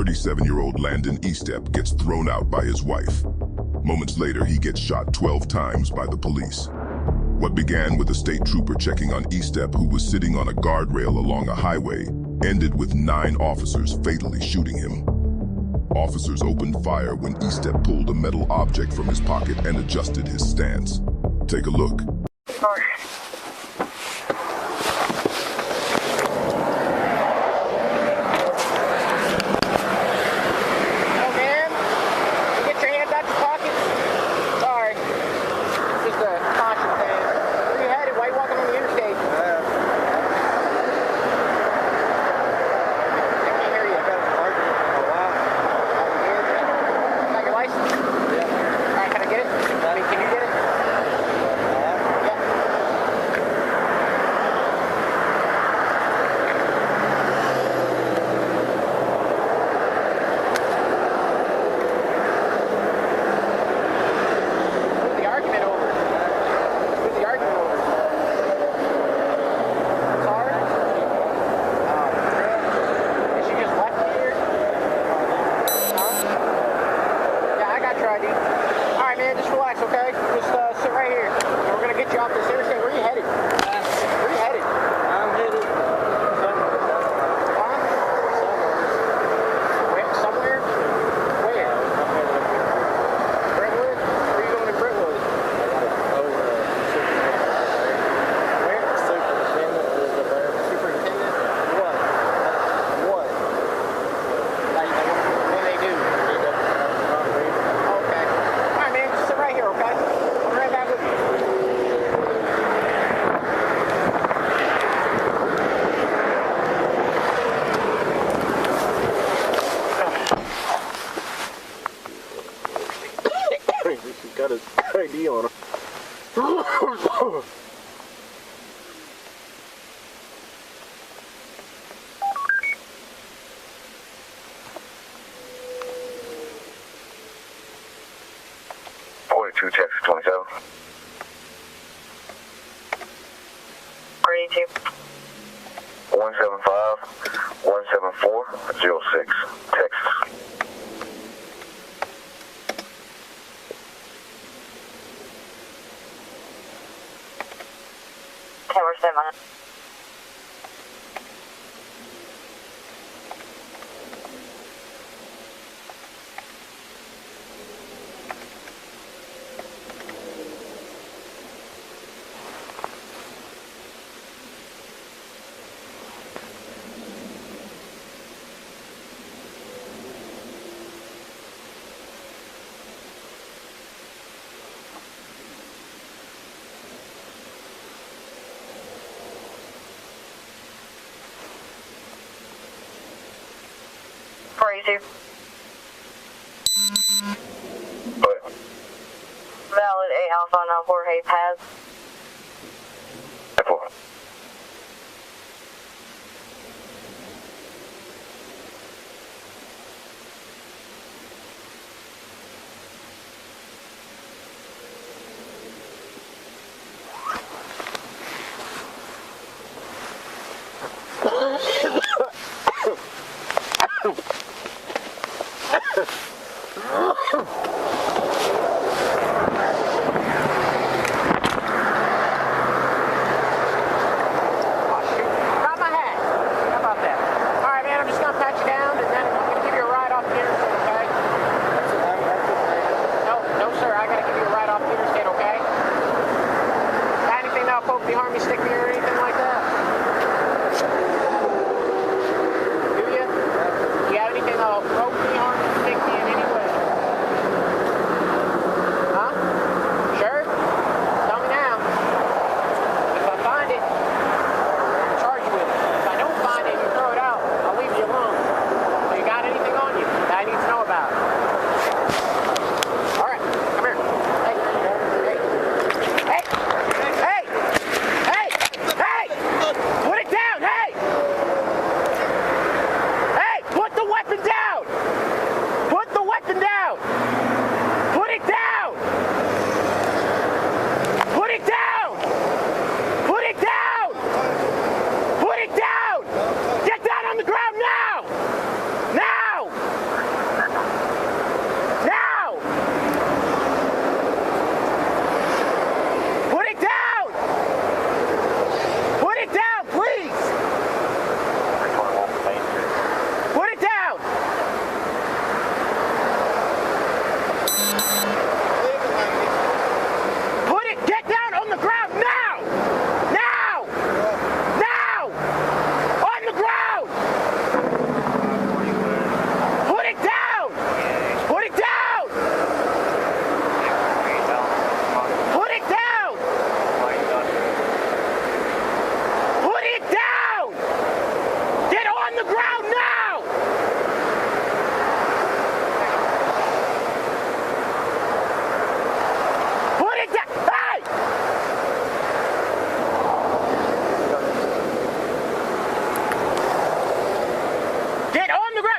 37-year-old Landon Eastep gets thrown out by his wife. Moments later, he gets shot 12 times by the police. What began with a state trooper checking on Eastep, who was sitting on a guardrail along a highway, ended with 9 officers fatally shooting him. Officers opened fire when Eastep pulled a metal object from his pocket and adjusted his stance. Take a look. Got his ID on him. Texas 27. 32. 175 174 06 Texas. Tower 7. Crazy. What? Valid 8 Alpha 94 Hay Pads. 4.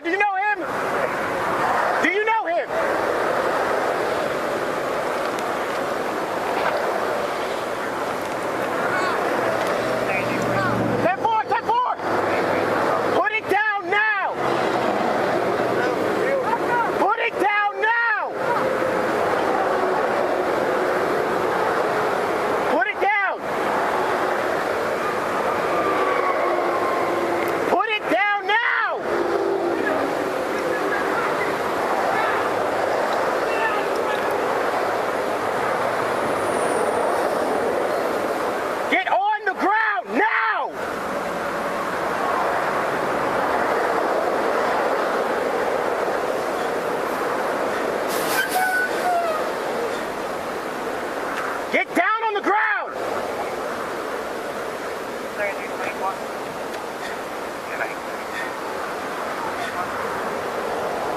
Do you know him? Do you know him? 10-4, 10-4. Put it down now. Put it down now. Put it down. Put it down now. Get on the ground now. Get down on the ground.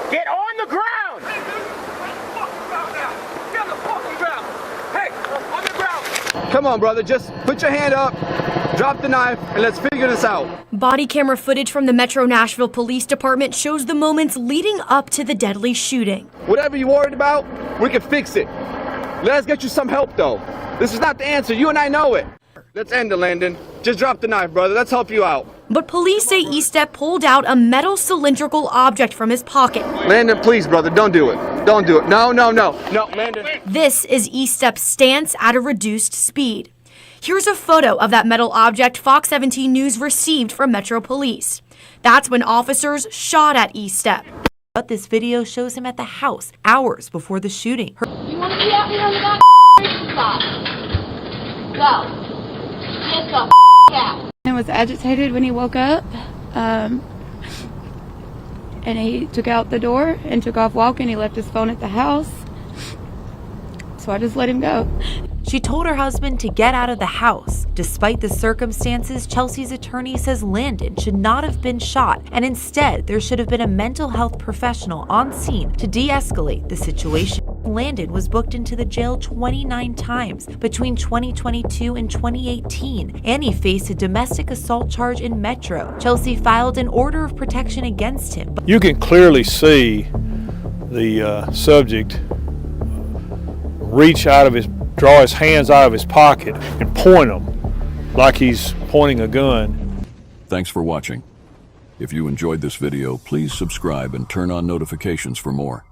Get on the ground. Come on, brother, just put your hand up, drop the knife, and let's figure this out. Body camera footage from the Metro Nashville Police Department shows the moments leading up to the deadly shooting. Whatever you're worried about, we can fix it. Let's get you some help, though. This is not the answer. You and I know it. Let's end it, Landon. Just drop the knife, brother. Let's help you out. But police say Eastep pulled out a metal cylindrical object from his pocket. Landon, please, brother, don't do it. Don't do it. No, no, no. No, Landon. This is Eastep's stance at a reduced speed. Here's a photo of that metal object Fox 17 News received from Metro Police. That's when officers shot at Eastep. But this video shows him at the house hours before the shooting. You want to be out here on the goddamn spot? Go. Get the out. He was agitated when he woke up, and he took out the door and took off walking. He left his phone at the house, so I just let him go. She told her husband to get out of the house. Despite the circumstances, Chelsea's attorney says Landon should not have been shot, and instead there should have been a mental health professional on scene to de-escalate the situation. Landon was booked into the jail 29 times between 2022 and 2018, and he faced a domestic assault charge in Metro. Chelsea filed an order of protection against him. You can clearly see the subject draw his hands out of his pocket and point them like he's pointing a gun. Thanks for watching. If you enjoyed this video, please subscribe and turn on notifications for more.